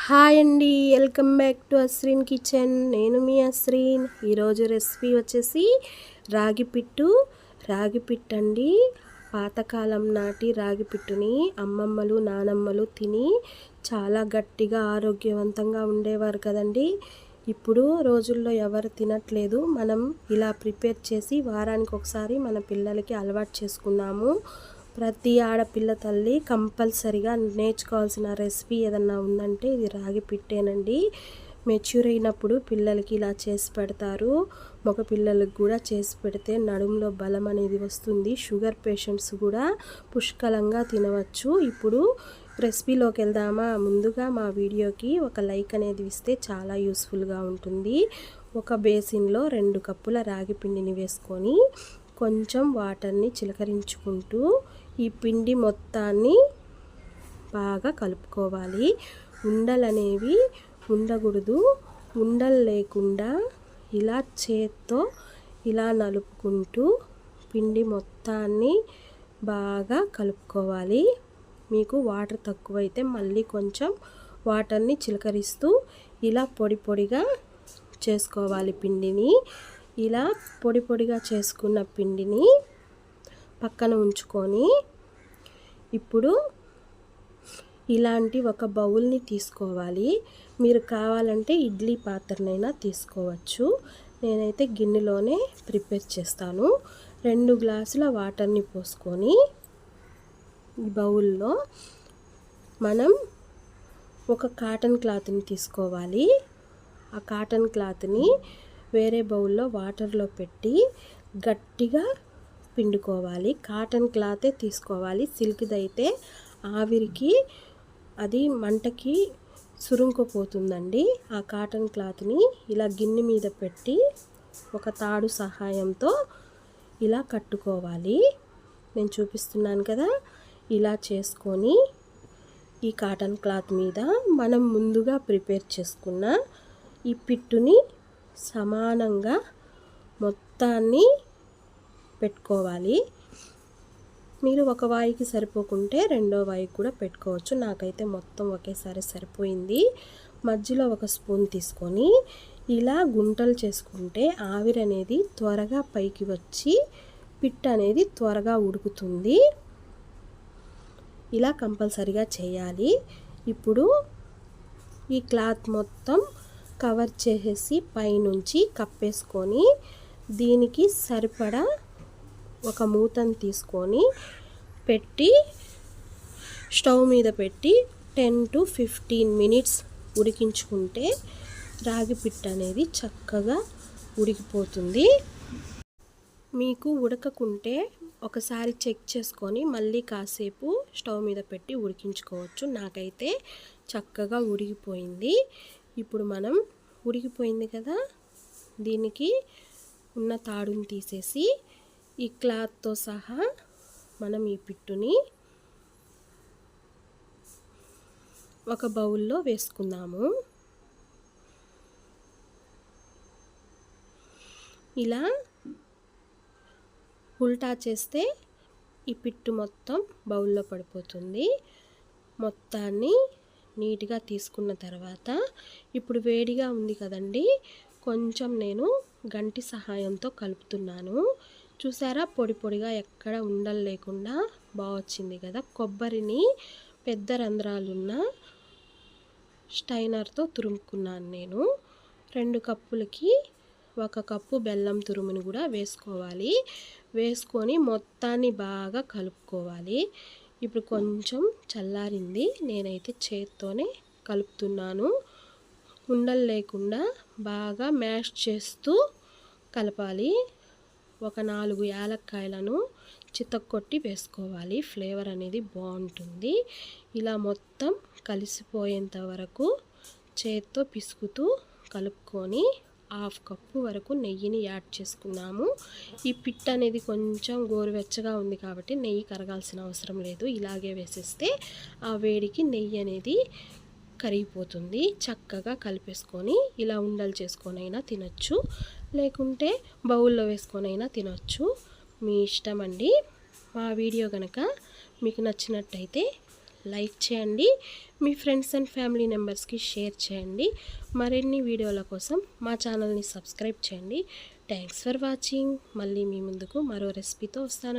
Hi అండి, welcome back to Asreen kitchen. నేను మీ అస్రీన్. ఈరోజు రెసిపీ వచ్చేసి రాగి పిట్టు అండి. పాతకాలం నాటి రాగి పిట్టుని అమ్మమ్మలు నానమ్మలు తిని చాలా గట్టిగా ఆరోగ్యవంతంగా ఉండేవారు కదండి. ఇప్పుడు రోజుల్లో ఎవరు తినట్లేదు. మనం ఇలా ప్రిపేర్ చేసి వారానికి ఒకసారి మన పిల్లలకి అలవాటు చేసుకున్నాము. ప్రతి ఆడపిల్ల తల్లి కంపల్సరిగా నేర్చుకోవాల్సిన రెసిపీ ఏదన్నా ఉందంటే ఇది రాగి పిట్టేనండి. మెచ్యూర్ అయినప్పుడు పిల్లలకి ఇలా చేసి పెడతారు. మగ పిల్లలకు కూడా చేసి పెడితే నడుములో బలం అనేది వస్తుంది. షుగర్ పేషెంట్స్ కూడా పుష్కలంగా తినవచ్చు. ఇప్పుడు రెసిపీలోకి వెళ్దామా? ముందుగా మా వీడియోకి ఒక లైక్ అనేది ఇస్తే చాలా యూస్ఫుల్గా ఉంటుంది. ఒక బేసిన్లో 2 కప్పుల రాగి పిండిని వేసుకొని కొంచెం వాటర్ని చిలకరించుకుంటూ ఈ పిండి మొత్తాన్ని బాగా కలుపుకోవాలి. ఉండలు అనేవి ఉండకూడదు. ఉండలు లేకుండా ఇలా చేత్తో ఇలా నలుపుకుంటూ పిండి మొత్తాన్ని బాగా కలుపుకోవాలి. మీకు వాటర్ తక్కువైతే మళ్ళీ కొంచెం వాటర్ని చిలకరిస్తూ ఇలా పొడి పొడిగా చేసుకోవాలి పిండిని. ఇలా పొడి పొడిగా చేసుకున్న పిండిని పక్కన ఉంచుకొని ఇప్పుడు ఇలాంటి ఒక బౌల్ని తీసుకోవాలి. మీరు కావాలంటే ఇడ్లీ పాత్రనైనా తీసుకోవచ్చు. నేనైతే గిన్నెలోనే ప్రిపేర్ చేస్తాను. 2 గ్లాసుల వాటర్ని పోసుకొని ఈ బౌల్లో మనం ఒక కాటన్ క్లాత్ని తీసుకోవాలి. ఆ కాటన్ క్లాత్ని వేరే బౌల్లో వాటర్లో పెట్టి గట్టిగా పిండుకోవాలి. కాటన్ క్లాతే తీసుకోవాలి. సిల్క్ది అయితే ఆవిరికి అది మంటకి సురుంకుపోతుందండి. ఆ కాటన్ క్లాత్ని ఇలా గిన్నె మీద పెట్టి ఒక తాడు సహాయంతో ఇలా కట్టుకోవాలి. నేను చూపిస్తున్నాను కదా, ఇలా చేసుకొని ఈ కాటన్ క్లాత్ మీద మనం ముందుగా ప్రిపేర్ చేసుకున్న ఈ పిట్టుని సమానంగా మొత్తాన్ని పెట్టుకోవాలి. మీరు ఒక వాయికి సరిపోకుంటే రెండో వాయికి కూడా పెట్టుకోవచ్చు. నాకైతే మొత్తం ఒకేసారి సరిపోయింది. మధ్యలో ఒక స్పూన్ తీసుకొని ఇలా గుంటలు చేసుకుంటే ఆవిరి అనేది త్వరగా పైకి వచ్చి పిట్టు అనేది త్వరగా ఉడుకుతుంది. ఇలా కంపల్సరిగా చేయాలి. ఇప్పుడు ఈ క్లాత్ మొత్తం కవర్ చేసేసి పైనుంచి కప్పేసుకొని దీనికి సరిపడా ఒక మూతను తీసుకొని పెట్టి స్టవ్ మీద పెట్టి 10 to 15 మినిట్స్ ఉడికించుకుంటే రాగి పిట్టు అనేది చక్కగా ఉడికిపోతుంది. మీకు ఉడకకుంటే ఒకసారి చెక్ చేసుకొని మళ్ళీ కాసేపు స్టవ్ మీద పెట్టి ఉడికించుకోవచ్చు. నాకైతే చక్కగా ఉడికిపోయింది. ఇప్పుడు మనం ఉడికిపోయింది కదా, దీనికి ఉన్న తాడుని తీసేసి ఈ క్లాత్తో సహా మనం ఈ పిట్టుని ఒక బౌల్లో వేసుకుందాము. ఇలా ఉల్టా చేస్తే ఈ పిట్టు మొత్తం బౌల్లో పడిపోతుంది. మొత్తాన్ని నీట్గా తీసుకున్న తర్వాత ఇప్పుడు వేడిగా ఉంది కదండి, కొంచెం నేను గంటి సహాయంతో కలుపుతున్నాను. చూసారా, పొడి పొడిగా ఎక్కడ ఉండలు లేకుండా బాగా వచ్చింది కదా. కొబ్బరిని పెద్ద రంధ్రాలున్న స్టైనర్తో తురుముకున్నాను నేను. 2 కప్పులకి 1 కప్పు బెల్లం తురుముని కూడా వేసుకోవాలి. వేసుకొని మొత్తాన్ని బాగా కలుపుకోవాలి. ఇప్పుడు కొంచెం చల్లారింది. నేనైతే చేత్తోనే కలుపుతున్నాను. ఉండలు లేకుండా బాగా మ్యాష్ చేస్తూ కలపాలి. ఒక 4 యాలక్కాయలను చితక్కొట్టి వేసుకోవాలి. ఫ్లేవర్ అనేది బాగుంటుంది. ఇలా మొత్తం కలిసిపోయేంత వరకు చేత్తో పిసుకుతూ కలుపుకొని 1/2 కప్పు వరకు నెయ్యిని యాడ్ చేసుకున్నాము. ఈ పిట్టు అనేది కొంచెం గోరువెచ్చగా ఉంది కాబట్టి నెయ్యి కరగాల్సిన అవసరం లేదు. ఇలాగే వేసేస్తే ఆ వేడికి నెయ్యి అనేది కరిగిపోతుంది. చక్కగా కలిపేసుకొని ఇలా ఉండలు చేసుకొని అయినా తినచ్చు, లేకుంటే బౌల్లో వేసుకొని అయినా తినచ్చు. మీ ఇష్టం అండి. మా వీడియో కనుక మీకు నచ్చినట్టయితే లైక్ చేయండి, మీ ఫ్రెండ్స్ అండ్ ఫ్యామిలీ మెంబర్స్కి షేర్ చేయండి. మరిన్ని వీడియోల కోసం మా ఛానల్ని సబ్స్క్రైబ్ చేయండి. Thanks for watching. మళ్ళీ మీ ముందుకు మరో రెసిపీతో వస్తానండి.